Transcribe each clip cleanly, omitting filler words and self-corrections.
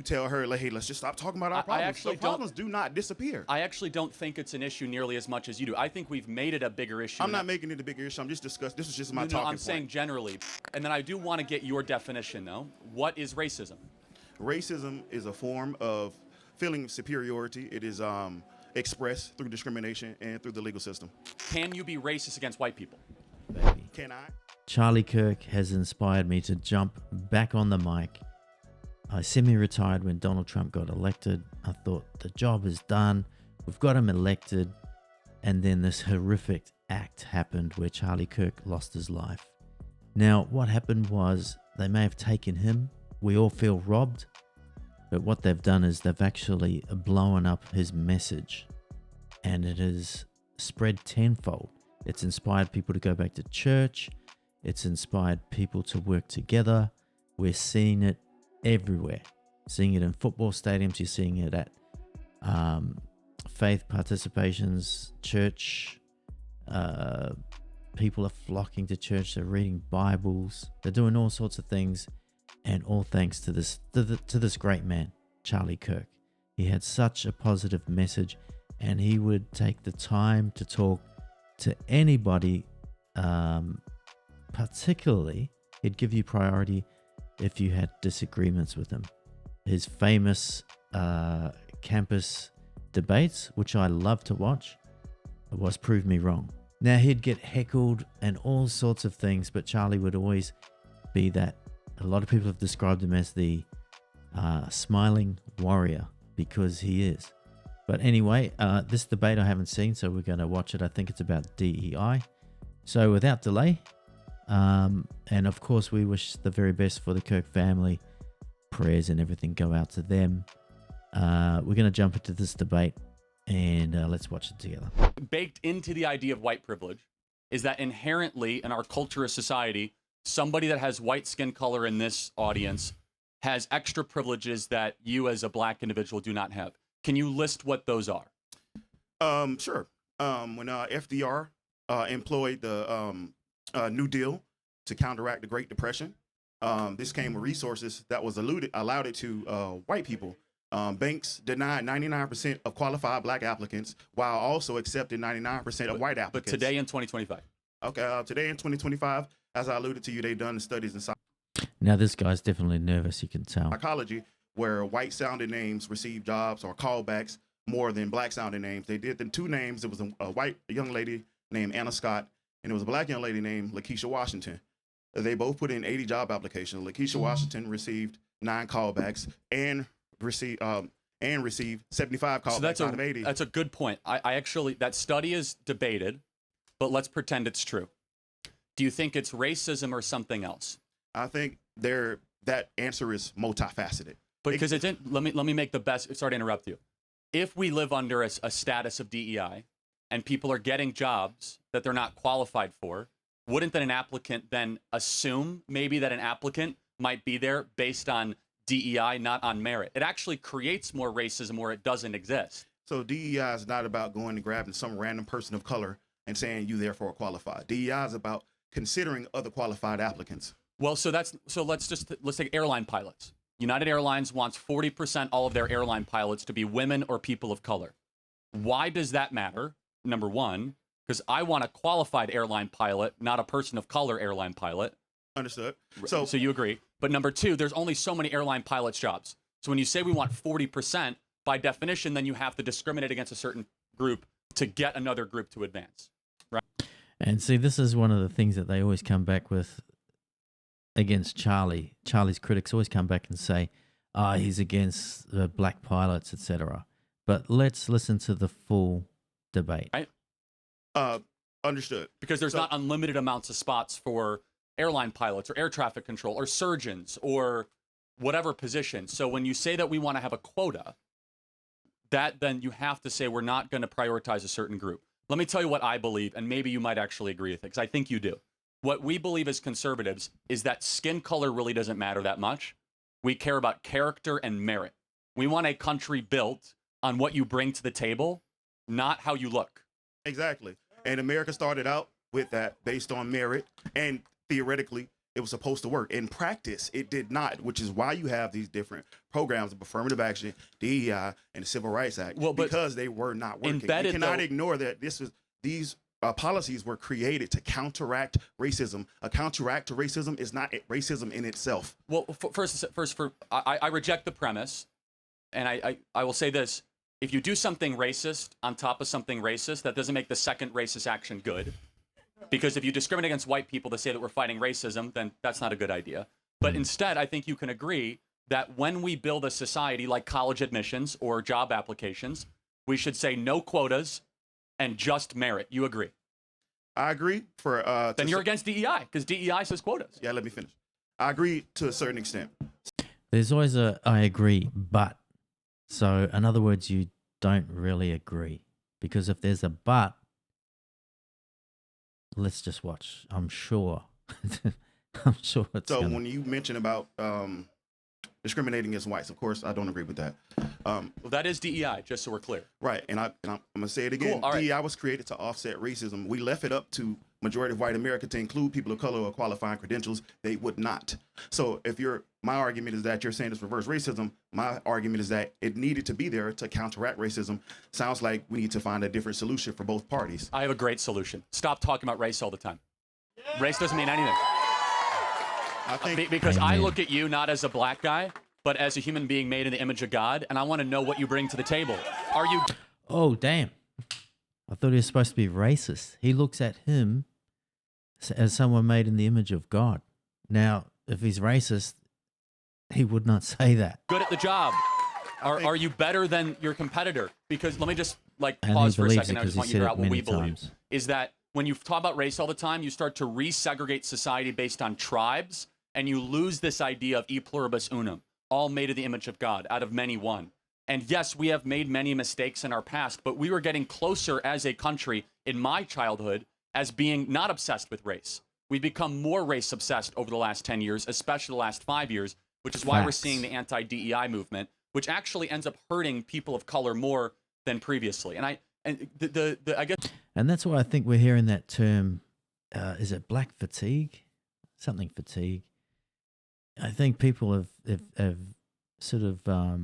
you tell her, like, hey, let's just stop talking about our problems. So problems do not disappear. I actually don't think it's an issue nearly as much as you do. I think we've made it a bigger issue. I'm not making it a bigger issue. I'm just discussing. This is just my talking I'm point. saying generally. And then I do want to get your definition, though. What is racism? Racism is a form of feeling superiority. It is expressed through discrimination and through the legal system. Can you be racist against white people? Baby. Can I? Charlie Kirk has inspired me to jump back on the mic. I semi-retired when Donald Trump got elected. I thought the job is done. We've got him elected. And then this horrific act happened where Charlie Kirk lost his life. Now, what happened was they may have taken him. We all feel robbed. But what they've done is they've actually blown up his message. And it has spread tenfold. It's inspired people to go back to church. It's inspired people to work together. We're seeing it everywhere. Seeing it in football stadiums. You're seeing it at faith participations, church. People are flocking to church. They're reading Bibles. They're doing all sorts of things, and all thanks to this great man, Charlie Kirk. He had such a positive message, and he would take the time to talk to anybody. Particularly, he'd give you priority if you had disagreements with him. His famous campus debates, which I love to watch, was Prove Me Wrong. Now, he'd get heckled and all sorts of things, but Charlie would always be that. A lot of people have described him as the smiling warrior, because he is. But anyway, this debate I haven't seen, so we're going to watch it. I think it's about DEI. So without delay, and of course, we wish the very best for the Kirk family. Prayers and everything go out to them. We're going to jump into this debate, and let's watch it together. Baked into the idea of white privilege is that inherently in our culture as society, somebody that has white skin color in this audience has extra privileges that you as a black individual do not have. Can you list what those are? Sure. When FDR employed the New Deal to counteract the Great Depression, this came with resources that was allowed it to white people. Banks denied 99% of qualified black applicants while also accepting 99% of white applicants. But today in 2025. Okay, today in 2025, as I alluded to you, they've done studies in Now, this guy's definitely nervous, you can tell. psychology where white-sounding names receive jobs or callbacks more than black-sounding names. They did the two names. It was a white young lady named Anna Scott, and it was a black young lady named Lakeisha Washington. They both put in 80 job applications. Lakeisha Washington received 9 callbacks and received 75 callbacks out of 80. That's a good point. I actually, that study is debated, but let's pretend it's true. Do you think it's racism or something else? I think that answer is multifaceted. Because it didn't. Let me make the best. Sorry to interrupt you. If we live under a status of DEI and people are getting jobs that they're not qualified for, wouldn't then an applicant then assume maybe that an applicant might be there based on DEI, not on merit? It actually creates more racism where it doesn't exist. So DEI is not about going and grabbing some random person of color and saying you therefore qualified. DEI is about considering other qualified applicants. Well, let's take airline pilots. United Airlines wants 40% all of their airline pilots to be women or people of color. Why does that matter? Number one, because I want a qualified airline pilot, not a person of color airline pilot. Understood. So you agree. But number two, there's only so many airline pilots jobs. So when you say we want 40%, by definition, then you have to discriminate against a certain group to get another group to advance. Right? And see, this is one of the things that they always come back with against Charlie. Charlie's critics always come back and say, he's against black pilots, etc. But let's listen to the full debate. Right? Understood. Because there's not unlimited amounts of spots for airline pilots or air traffic control or surgeons or whatever position. So when you say that we want to have a quota, that then you have to say we're not going to prioritize a certain group. Let me tell you what I believe, and maybe you might actually agree with it, because I think you do. What we believe as conservatives is that skin color really doesn't matter that much. We care about character and merit. We want a country built on what you bring to the table, not how you look. Exactly. And America started out with that based on merit. And theoretically, it was supposed to work. In practice, it did not, which is why you have these different programs of affirmative action, DEI, and the Civil Rights Act, because they were not working. You cannot ignore that these policies were created to counteract racism. A counteract to racism is not racism in itself. Well, I reject the premise, and I will say this. If you do something racist on top of something racist, that doesn't make the second racist action good. Because if you discriminate against white people to say that we're fighting racism, then that's not a good idea. But instead, I think you can agree that when we build a society like college admissions or job applications, we should say no quotas and just merit. You agree? I agree. Then you're against DEI, because DEI says quotas. Yeah, let me finish. I agree to a certain extent. There's always I agree, but. So, in other words, you don't really agree. Because if there's a but, let's just watch. I'm sure. I'm sure it's so when you mention about discriminating against whites, of course, I don't agree with that. Well, that is DEI, just so we're clear. Right, and I'm going to say it again. Cool. DEI was created to offset racism. We left it up to majority of white America to include people of color or qualifying credentials. They would not. So my argument is that you're saying it's reverse racism. My argument is that it needed to be there to counteract racism. Sounds like we need to find a different solution for both parties. I have a great solution. Stop talking about race all the time. Race doesn't mean anything. Because I look at you not as a black guy, but as a human being made in the image of God, and I want to know what you bring to the table. Are you... Oh, damn. I thought he was supposed to be racist. He looks at him as someone made in the image of God. Now, if he's racist, he would not say that. Good at the job. Are you better than your competitor? Because let me just pause for a second. I just want you to hear out what we believe. Is that when you talk about race all the time, you start to resegregate society based on tribes, and you lose this idea of e pluribus unum, all made in the image of God, out of many one. And yes, we have made many mistakes in our past, but we were getting closer as a country in my childhood as being not obsessed with race. We've become more race obsessed over the last 10 years, especially the last 5 years, which is why we're seeing the anti-DEI movement, which actually ends up hurting people of color more than previously. And I guess... And that's why I think we're hearing that term, is it black fatigue? Something fatigue. I think people have sort of, I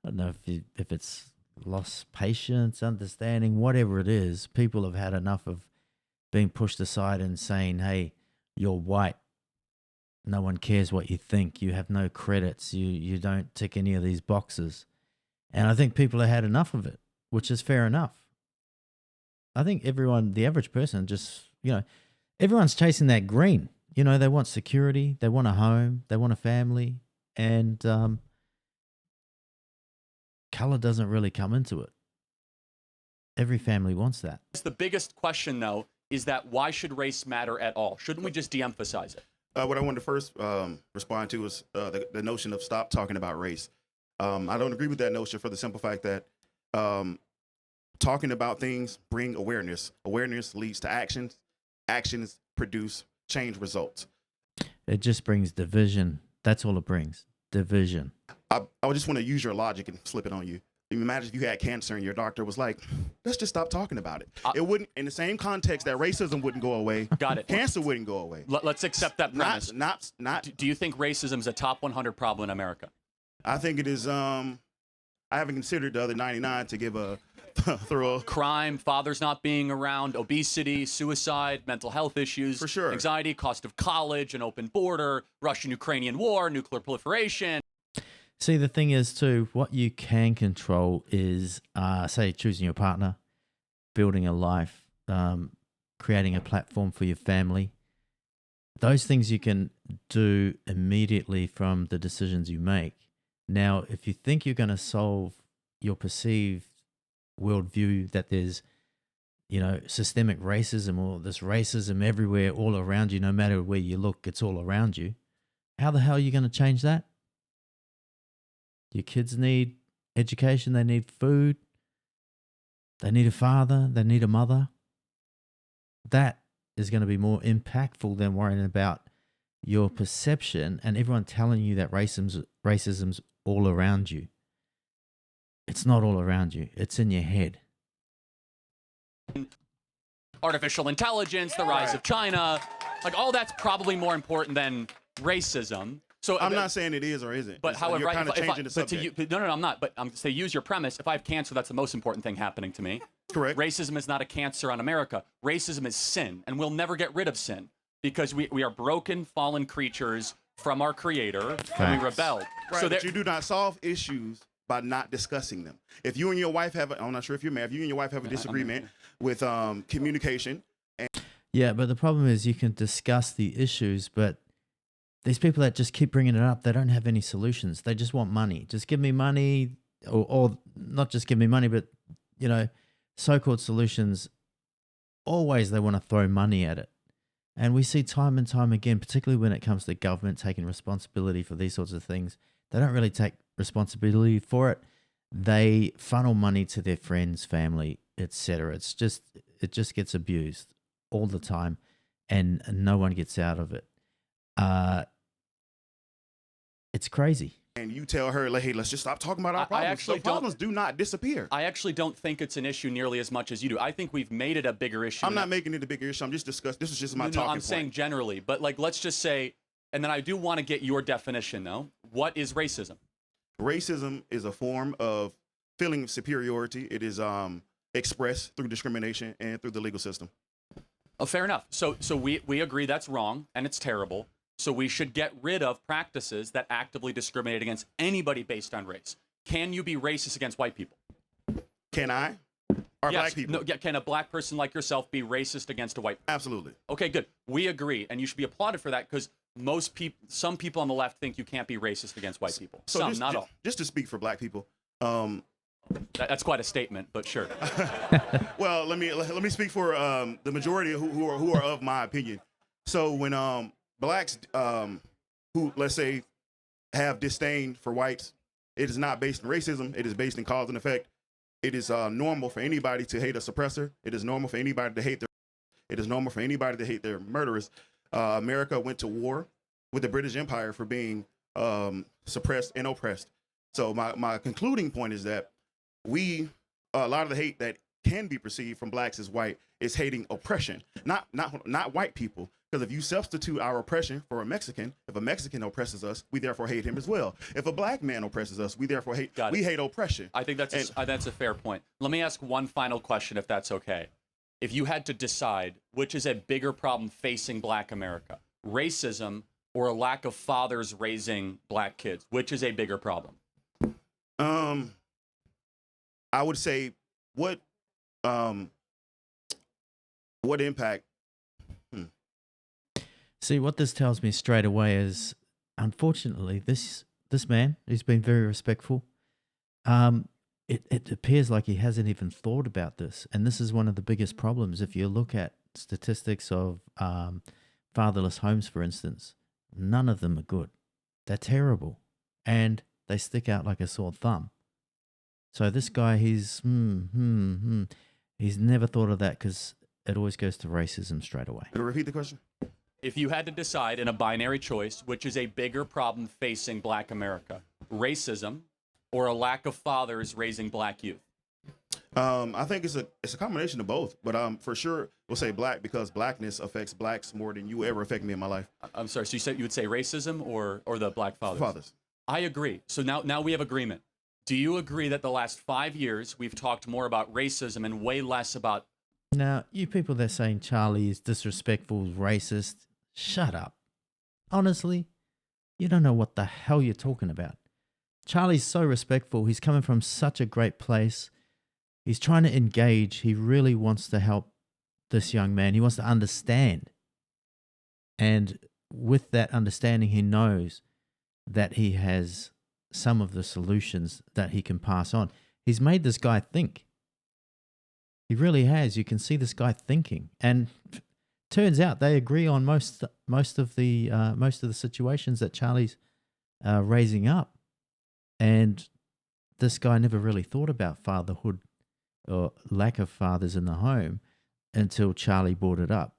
don't know if it's lost patience, understanding, whatever it is. People have had enough of being pushed aside and saying, hey, you're white. No one cares what you think. You have no credits. You don't tick any of these boxes. And I think people have had enough of it, which is fair enough. I think everyone, the average person, just, everyone's chasing that green. They want security, they want a home, they want a family, and color doesn't really come into it. Every family wants that. The biggest question, though, is that why should race matter at all? Shouldn't we just de-emphasize it? What I wanted to first respond to is the notion of stop talking about race. I don't agree with that notion for the simple fact that talking about things bring awareness. Awareness leads to actions. Actions produce change results. It just brings division. That's all it brings. Division. I just want to use your logic and flip it on you. Imagine if you had cancer and your doctor was like, let's just stop talking about it. It wouldn't, in the same context that racism wouldn't go away. Got it. Cancer wouldn't go away. Let's accept that premise. Not. Do you think racism is a top 100 problem in America? I think it is. I haven't considered the other 99 to give a thorough. Crime, fathers not being around, obesity, suicide, mental health issues. For sure. Anxiety, cost of college, an open border, Russian-Ukrainian war, nuclear proliferation. See, the thing is, too, what you can control is, say, choosing your partner, building a life, creating a platform for your family. Those things you can do immediately from the decisions you make. Now, if you think you're going to solve your perceived worldview that there's, systemic racism or this racism everywhere, all around you, no matter where you look, it's all around you. How the hell are you going to change that? Your kids need education. They need food. They need a father. They need a mother. That is going to be more impactful than worrying about your perception and everyone telling you that racism's all around you. It's not all around you. It's in your head. Artificial intelligence, the rise of China, Like all that's probably more important than racism. So I'm not saying it is or isn't. But however, you're kind of changing the but subject. no, I'm not. But to use your premise, if I have cancer, that's the most important thing happening to me. Correct. Racism is not a cancer on America. Racism is sin, and we'll never get rid of sin because we are broken, fallen creatures from our Creator, and we rebelled. Right, So but you do not solve issues by not discussing them. If you and your wife have, I'm not sure if you're married, if you and your wife have a disagreement with communication. Yeah, but the problem is you can discuss the issues, but these people that just keep bringing it up, they don't have any solutions. They just want money. Just give me money, or not just give me money, but, you know, so-called solutions, always they want to throw money at it. And we see time and time again, particularly when it comes to government taking responsibility for these sorts of things, they don't really take responsibility for it. They funnel money to their friends, family, etc. It just gets abused all the time, and no one gets out of it. It's crazy. And you tell her, like, hey, let's just stop talking about our problems. So problems do not disappear. I actually don't think it's an issue nearly as much as you do. I think we've made it a bigger issue. I'm not making it a bigger issue. I'm just discussing. This is just my talking I'm point. saying generally, but like, let's just say, and then I do want to get your definition though. What is racism? Racism is a form of feeling superiority. It is expressed through discrimination and through the legal system. Oh, fair enough. So we agree that's wrong and it's terrible. So we should get rid of practices that actively discriminate against anybody based on race. Can you be racist against white people? Can I? Or yes. black people? No, can a black person like yourself be racist against a white person? Absolutely. Okay, good. We agree, and you should be applauded for that because some people on the left think you can't be racist against white people. So some, not all. Just to speak for black people. That's quite a statement, but sure. Well, let me speak for the majority who are of my opinion. So when blacks who, let's say, have disdain for whites, it is not based on racism. It is based in cause and effect. It is normal for anybody to hate a suppressor. It is normal for anybody to hate it is normal for anybody to hate their murderers. America went to war with the British Empire for being suppressed and oppressed. So my concluding point is that a lot of the hate that can be perceived from blacks as white is hating oppression, not white people. Because if you substitute our oppression for a Mexican, if a Mexican oppresses us, we therefore hate him as well. If a black man oppresses us, we therefore hate oppression. I think that's a fair point. Let me ask one final question, if that's okay. If you had to decide which is a bigger problem facing black America, racism or a lack of fathers raising black kids, which is a bigger problem? I would say what impact? See, what this tells me straight away is, unfortunately, this man, who's been very respectful, it appears like he hasn't even thought about this. And this is one of the biggest problems. If you look at statistics of fatherless homes, for instance, none of them are good. They're terrible. And they stick out like a sore thumb. So this guy, he's never thought of that because it always goes to racism straight away. Can you repeat the question? If you had to decide in a binary choice, which is a bigger problem facing black America, racism or a lack of fathers raising black youth? I think it's a combination of both, but for sure we'll say black because blackness affects blacks more than you ever affect me in my life. I'm sorry, so you would say racism or the black fathers? Fathers. I agree. So now we have agreement. Do you agree that the last 5 years we've talked more about racism and way less about... Now, you people that are saying Charlie is disrespectful, racist, shut up. Honestly, you don't know what the hell you're talking about. Charlie's so respectful. He's coming from such a great place. He's trying to engage. He really wants to help this young man. He wants to understand. And with that understanding, he knows that he has some of the solutions that he can pass on. He's made this guy think. He really has. You can see this guy thinking. And turns out they agree on most of the situations that Charlie's raising up. And this guy never really thought about fatherhood or lack of fathers in the home until Charlie brought it up.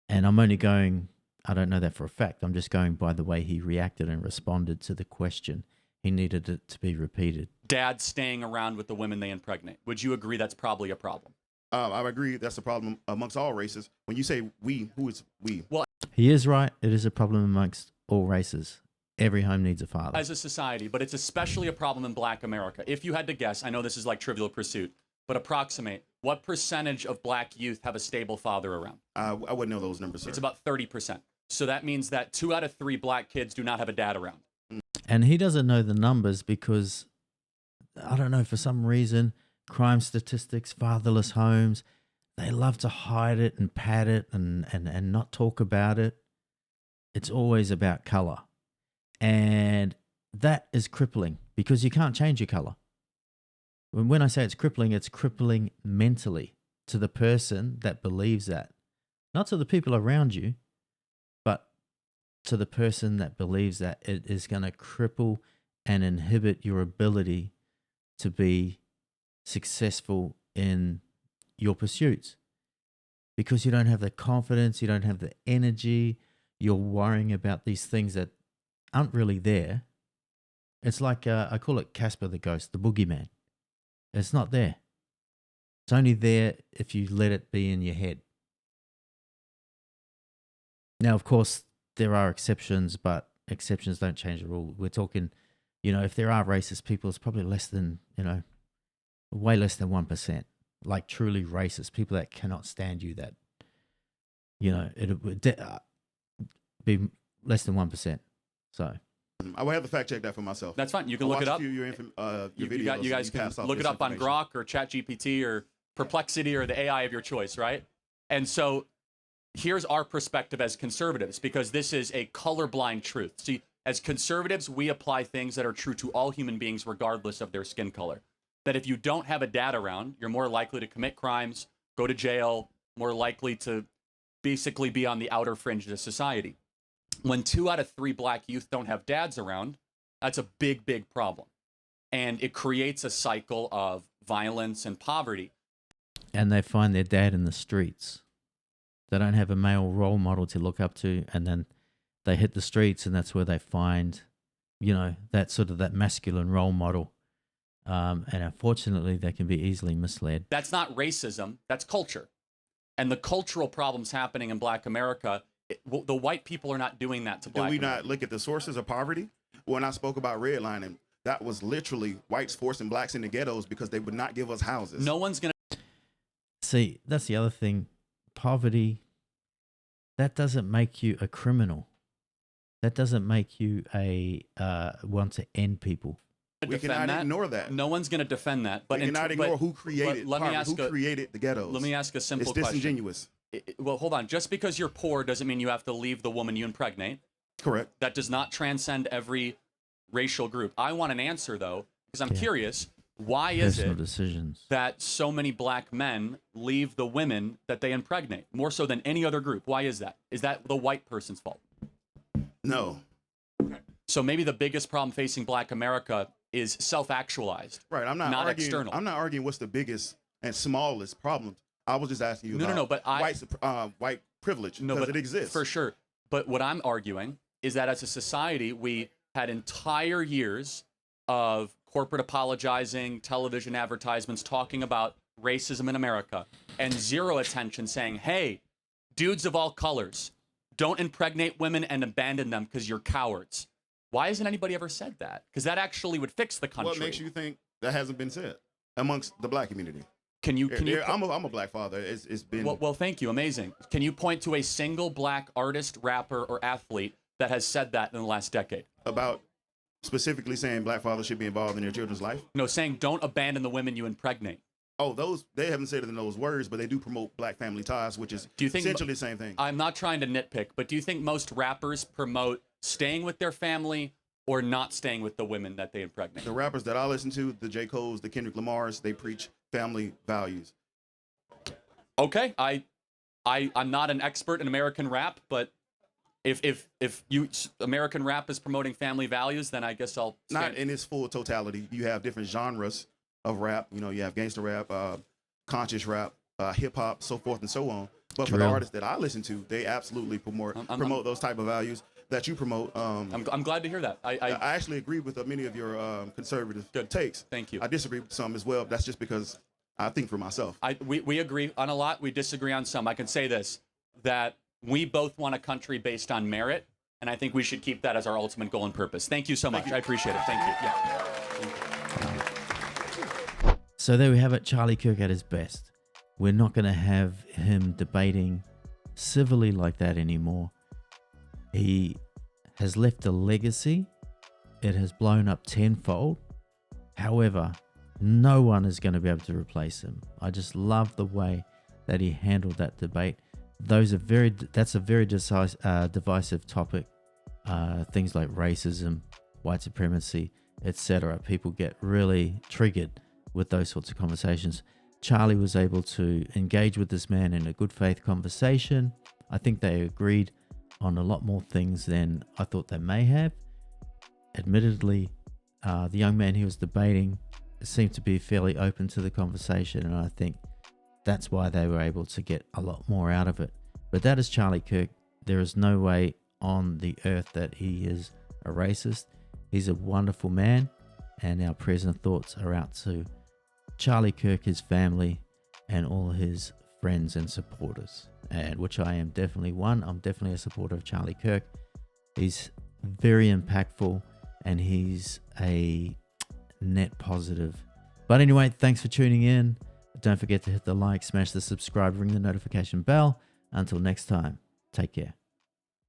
And I'm only going, I don't know that for a fact. I'm just going by the way he reacted and responded to the question. He needed it to be repeated. Dad staying around with the women they impregnate. Would you agree that's probably a problem? I agree that's a problem amongst all races. When you say we, who is we? Well, He is right. It is a problem amongst all races. Every home needs a father. as a society, but it's especially a problem in Black America. If you had to guess, I know this is like Trivial Pursuit, but approximate, what percentage of Black youth have a stable father around? I wouldn't know those numbers, sir. It's about 30%. So that means that 2 out of 3 Black kids do not have a dad around. And he doesn't know the numbers because, I don't know, for some reason, crime statistics, fatherless homes, they love to hide it and pad it and not talk about it. It's always about color. And that is crippling because you can't change your color. When I say it's crippling mentally to the person that believes that. Not to the people around you, but to the person that believes that. It is going to cripple and inhibit your ability to be successful in your pursuits because you don't have the confidence, you don't have the energy, you're worrying about these things that aren't really there. It's like, I call it Casper the Ghost, the boogeyman. It's not there. It's only there if you let it be in your head. Now, of course, there are exceptions, but exceptions don't change the rule. We're talking, if there are racist people, it's probably less than, way less than 1%. Like truly racist, people that cannot stand you, that, it would be less than 1%. So I will have to fact check that for myself. That's fine. You can I'll watch it watch up. a few of your videos. You guys can look it up on Grok or ChatGPT or Perplexity or the AI of your choice, right? And so here's our perspective as conservatives, because this is a colorblind truth. See, as conservatives, we apply things that are true to all human beings regardless of their skin color. That if you don't have a dad around, you're more likely to commit crimes, go to jail, more likely to basically be on the outer fringe of society. When 2 out of 3 Black youth don't have dads around, that's a big, big problem. And it creates a cycle of violence and poverty. And they find their dad in the streets. They don't have a male role model to look up to, and then they hit the streets, and that's where they find, that sort of that masculine role model. And unfortunately, they can be easily misled. That's not racism, that's culture. And the cultural problems happening in Black America, the white people are not doing that to Black Do we America. not look at the sources of poverty? When I spoke about redlining, that was literally whites forcing blacks into ghettos because they would not give us houses. No one's going to... See, that's the other thing. Poverty, that doesn't make you a criminal. That doesn't make you a want to end people. We cannot ignore that. No one's going to defend that. But we cannot ignore who created poverty, who created the ghettos. Let me ask a simple question. It's disingenuous. Well, hold on. Just because you're poor doesn't mean you have to leave the woman you impregnate. Correct. That does not transcend every racial group. I want an answer, though, because I'm curious. Why is it that so many Black men leave the women that they impregnate, more so than any other group? Why is that? Is that the white person's fault? No. Okay. So maybe the biggest problem facing Black America is self-actualized. Right. I'm not arguing, external. I'm not arguing what's the biggest and smallest problem. I was just asking you about white privilege, because it exists. For sure. But what I'm arguing is that as a society, we had entire years of corporate apologizing, television advertisements talking about racism in America, and zero attention saying, hey, dudes of all colors, don't impregnate women and abandon them because you're cowards. Why hasn't anybody ever said that? Because that actually would fix the country. What makes you think that hasn't been said amongst the Black community? I'm a Black father. It's been... Well, thank you. Amazing. Can you point to a single Black artist, rapper, or athlete that has said that in the last decade? About specifically saying Black fathers should be involved in their children's life? No, saying don't abandon the women you impregnate. Oh, they haven't said it in those words, but they do promote Black family ties, which is essentially the same thing. I'm not trying to nitpick, but do you think most rappers promote staying with their family or not staying with the women that they impregnate? The rappers that I listen to, the J. Cole's, the Kendrick Lamars, they preach family values. Okay, I'm not an expert in American rap, but if American rap is promoting family values, then I guess I'll not in its full totality. You have different genres of rap. You have gangster rap, conscious rap, hip hop, so forth and so on. But for the artists that I listen to, they absolutely promote those type of values that you promote. I'm glad to hear that. I actually agree with many of your conservative takes. Thank you. I disagree with some as well. That's just because I think for myself. We agree on a lot. We disagree on some. I can say this, that we both want a country based on merit, and I think we should keep that as our ultimate goal and purpose. Thank you so much. I appreciate it. Thank you. Yeah. So there we have it, Charlie Kirk at his best. We're not going to have him debating civilly like that anymore. He has left a legacy. It has blown up tenfold. However, no one is going to be able to replace him. I just love the way that he handled that debate. That's a very divisive topic. Things like racism, white supremacy, etc. People get really triggered with those sorts of conversations. Charlie was able to engage with this man in a good faith conversation. I think they agreed on a lot more things than I thought they may have. Admittedly, the young man he was debating seemed to be fairly open to the conversation, and I think that's why they were able to get a lot more out of it. But that is Charlie Kirk. There is no way on the earth that he is a racist. He's a wonderful man, and our prayers and thoughts are out to Charlie Kirk, his family, and all his friends and supporters, and which I am definitely one. I'm definitely a supporter of Charlie Kirk. He's very impactful, and he's a net positive. But anyway, thanks for tuning in. Don't forget to hit the like, smash the subscribe, ring the notification bell. Until next time, take care.